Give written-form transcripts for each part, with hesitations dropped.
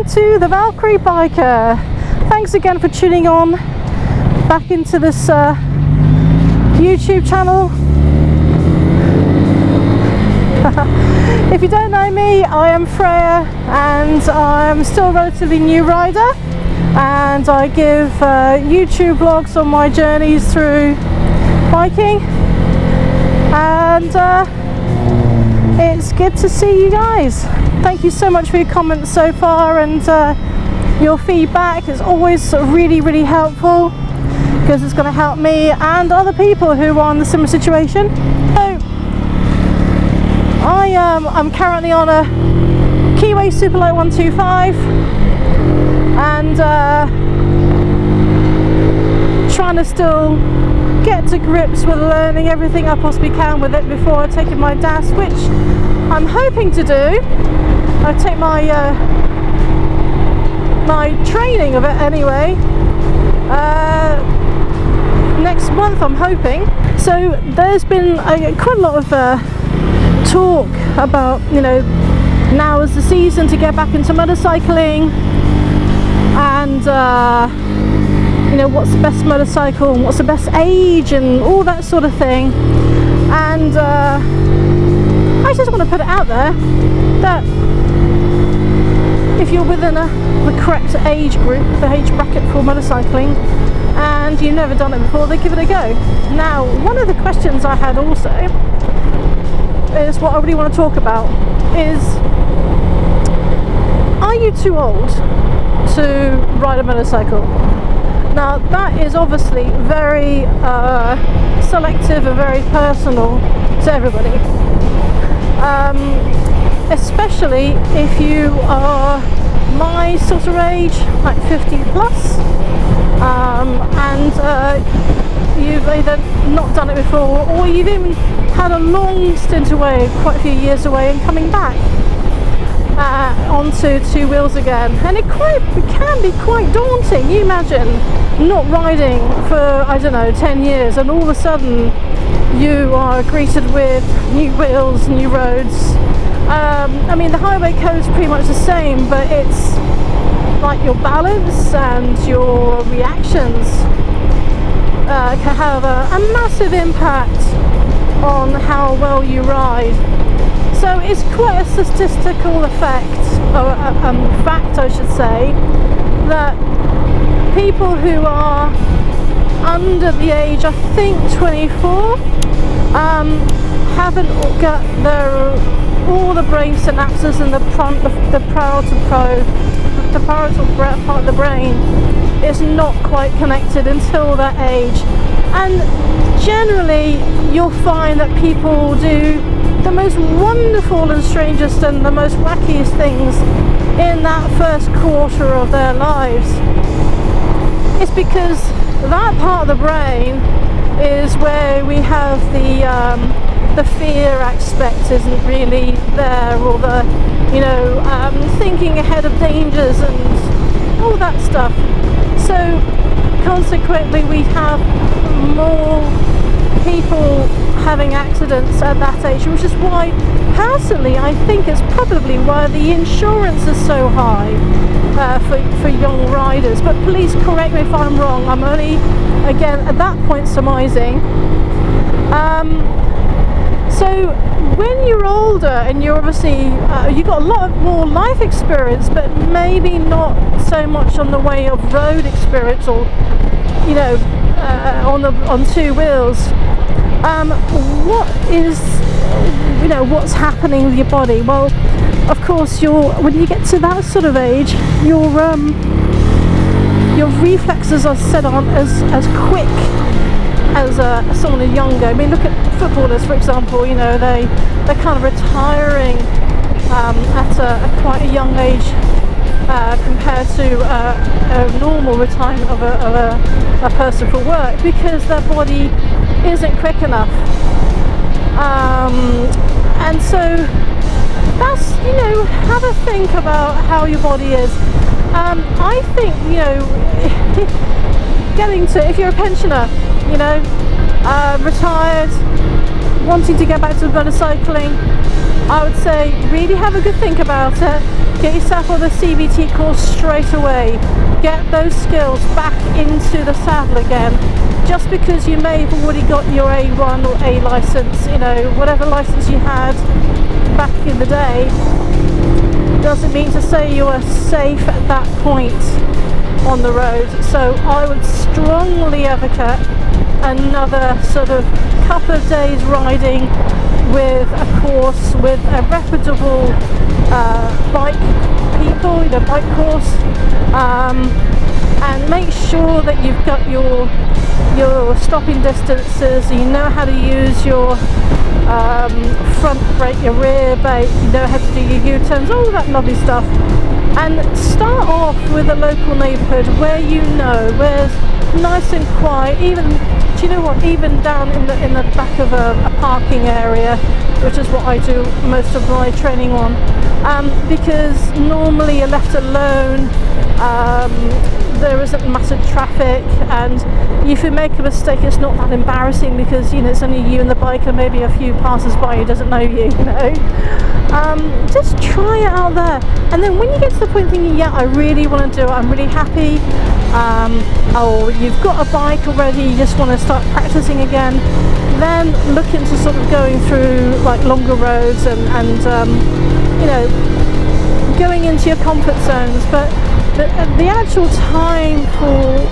to the Valkyrie Biker. Thanks again for tuning on back into this YouTube channel. If you don't know me, I am Freya and I'm still a relatively new rider, and I give YouTube vlogs on my journeys through biking, and it's good to see you guys. Thank you so much for your comments so far, and your feedback is always really helpful, because it's going to help me and other people who are in a similar situation. So I'm currently on a Keyway Superlight 125 and trying to still get to grips with learning everything I possibly can with it before I take my DAS, which I'm hoping to do. I take my my training of it anyway next month, I'm hoping. So there's been quite a lot of talk about, you know, now is the season to get back into motorcycling, and you know, what's the best motorcycle and what's the best age and all that sort of thing. And I just want to put it out there that if you're within the correct age group, the age bracket for motorcycling, and you've never done it before, then give it a go. Now, one of the questions I had also is what I really want to talk about is, are you too old to ride a motorcycle? Now, that is obviously very selective and very personal to everybody, especially if you are my sort of age, like 50 plus, and you've either not done it before, or you've even had a long stint away, quite a few years away, and coming back onto two wheels again. And it can be quite daunting. You imagine not riding for, I don't know, 10 years, and all of a sudden you are greeted with new wheels, new roads. I mean, the highway code's pretty much the same, but it's like your balance and your reactions can have a massive impact on how well you ride. So it's quite a statistical effect, or fact I should say, that people who are under the age, I think 24, haven't got all the brain synapses in the parietal part of the brain is not quite connected until that age. And generally you'll find that people do the most wonderful and strangest and the most wackiest things in that first quarter of their lives. It's because that part of the brain is where we have the fear aspect isn't really there, or the, you know, thinking ahead of dangers and all that stuff. So consequently we have more people having accidents at that age, which is why personally I think it's probably why the insurance is so high for young riders. But please correct me if I'm wrong, I'm only again at that point surmising. So when you're older and you're obviously you've got a lot more life experience, but maybe not so much on the way of road experience, or, you know, on two wheels, what is, you know, what's happening with your body? Well, of course, when you get to that sort of age, your reflexes are set on as quick as someone who's younger. I mean, look at footballers, for example. You know, they're kind of retiring at quite a young age compared to a normal retirement of a person for work, because their body isn't quick enough. And so that's, you know, have a think about how your body is. I think, you know, if you're a pensioner, you know, retired, wanting to get back to motorcycling, I would say really have a good think about it. Get yourself on the CVT course straight away. Get those skills back into the saddle again. Just because you may have already got your A1 or A license, you know, whatever license you had back in the day, doesn't mean to say you are safe at that point on the road. So I would strongly advocate another sort of couple of days riding with a course with a reputable bike people, you know, bike course, and make sure that you've got your stopping distances, you know how to use your front brake, your rear brake, you know how to do your U-turns, all that lovely stuff. And start off with a local neighbourhood where you know, where's nice and quiet. Even, do you know what, even down in the back of a parking area, which is what I do most of my training on, because normally you're left alone, there isn't massive traffic, and if you make a mistake it's not that embarrassing because, you know, it's only you and the bike and maybe a few passers-by who doesn't know you, you know. Just try it out there, and then when you get to the point thinking, yeah, I really want to do it, I'm really happy, or you've got a bike already, you just want to start practicing again, then look into sort of going through like longer roads and you know, going into your comfort zones. But the actual time for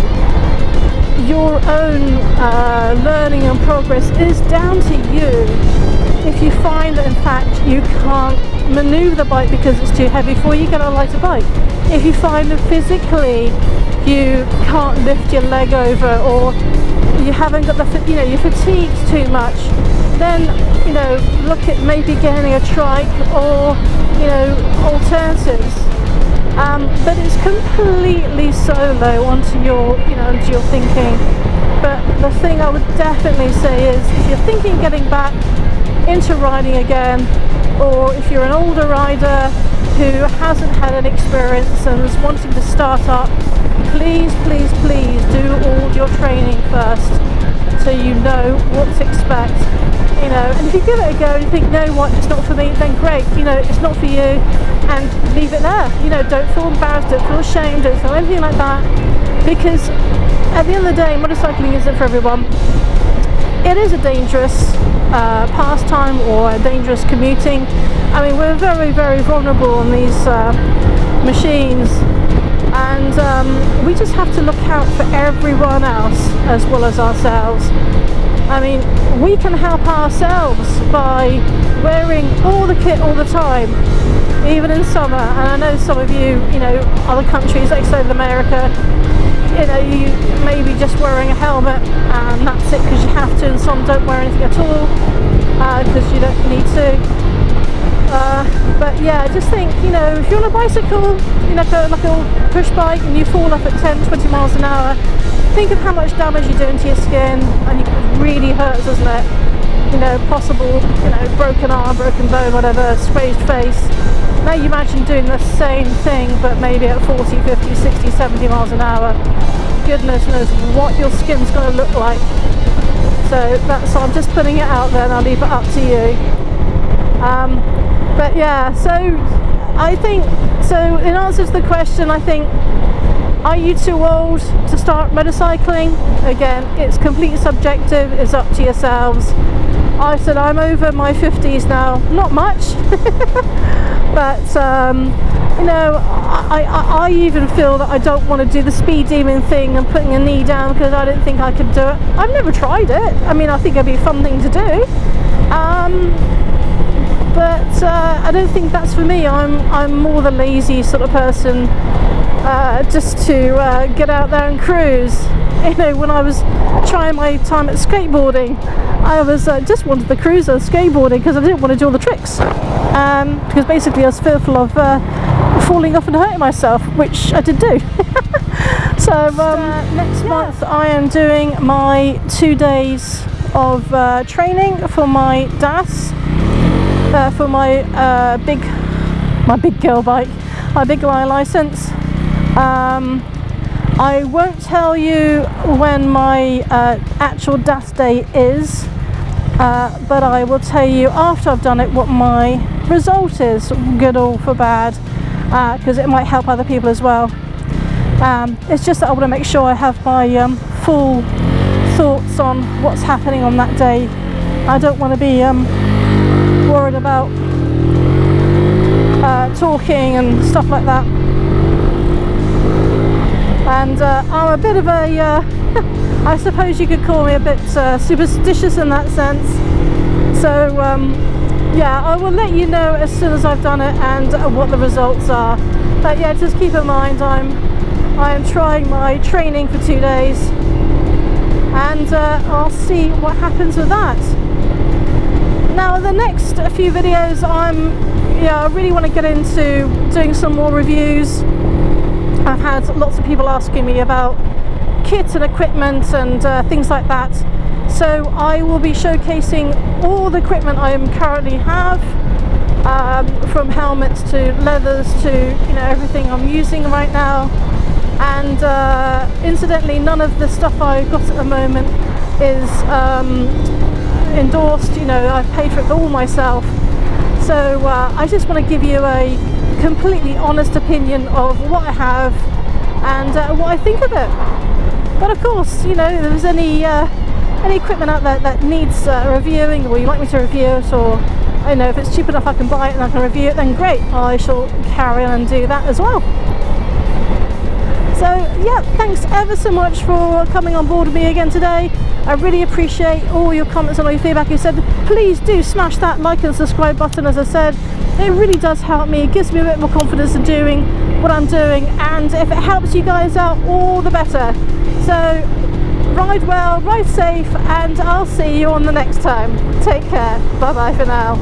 your own learning and progress is down to you. If you find that in fact you can't manoeuvre the bike because it's too heavy for you, get a lighter bike. If you find that physically you can't lift your leg over, or you haven't got the, you know, you're fatigued too much, then, you know, look at maybe getting a trike or, you know, alternatives. But it's completely solo onto your, you know, onto your thinking. But the thing I would definitely say is, if you're thinking getting back into riding again, or if you're an older rider who hasn't had an experience and is wanting to start up, please, please, please do all your training first so you know what to expect. You know, and if you give it a go and you think, no, what, it's not for me, then great, you know, it's not for you, and leave it there. You know, don't feel embarrassed, don't feel ashamed, don't feel anything like that, because at the end of the day, motorcycling isn't for everyone. It is a dangerous pastime, or a dangerous commuting. I mean, we're very, very vulnerable on these machines, and we just have to look out for everyone else as well as ourselves. I mean, we can help ourselves by wearing all the kit all the time, even in summer. And I know some of you, you know, other countries like South America, you know, you may be just wearing a helmet and that's it because you have to, and some don't wear anything at all because you don't need to. But yeah, I just think, you know, if you're on a bicycle, you know, like a push bike, and you fall off at 10-20 miles an hour, think of how much damage you're doing to your skin, and it really hurts, doesn't it? You know, possible, you know, broken arm, broken bone, whatever, scratched face. Now you imagine doing the same thing, but maybe at 40, 50, 60, 70 miles an hour. Goodness knows what your skin's going to look like. So that's, I'm just putting it out there, and I'll leave it up to you. But yeah, so I think, so in answer to the question, I think, are you too old to start motorcycling? Again, it's completely subjective, it's up to yourselves. I said I'm over my 50s now, not much, but you know, I even feel that I don't want to do the speed demon thing and putting a knee down because I don't think I could do it. I've never tried it. I mean, I think it'd be a fun thing to do. But I don't think that's for me. I'm more the lazy sort of person, just to get out there and cruise. You know, when I was trying my time at skateboarding, I was just wanted the cruiser skateboarding because I didn't want to do all the tricks. Because basically I was fearful of falling off and hurting myself, which I did do. So next month I am doing my 2 days of training for my DAS. For my big girl bike, my big guy license. I won't tell you when my actual DAS day is, but I will tell you after I've done it what my result is, good or for bad. because it might help other people as well. It's just that I want to make sure I have my full thoughts on what's happening on that day. I don't want to be worried about talking and stuff like that. And I'm a bit of a I suppose you could call me a bit superstitious in that sense. So yeah, I will let you know as soon as I've done it and what the results are. But yeah, just keep in mind I am trying my training for 2 days, and I'll see what happens with that. Now the next few videos I really want to get into doing some more reviews. I've had lots of people asking me about kit and equipment and things like that, so I will be showcasing all the equipment I currently have, from helmets to leathers to everything I'm using right now. And incidentally, none of the stuff I've got at the moment is endorsed. I've paid for it all myself, so I just want to give you a completely honest opinion of what I have and what I think of it. But of course, if there's any equipment out there that needs reviewing, or you'd like me to review it, or if it's cheap enough I can buy it and I can review it, then great, I shall carry on and do that as well. So yeah, thanks ever so much for coming on board with me again today. I really appreciate all your comments and all your feedback. You said please do smash that like and subscribe button. As I said, it really does help me. It gives me a bit more confidence in doing what I'm doing, and if it helps you guys out, all the better. So ride well, ride safe, and I'll see you on the next time. Take care. Bye bye for now.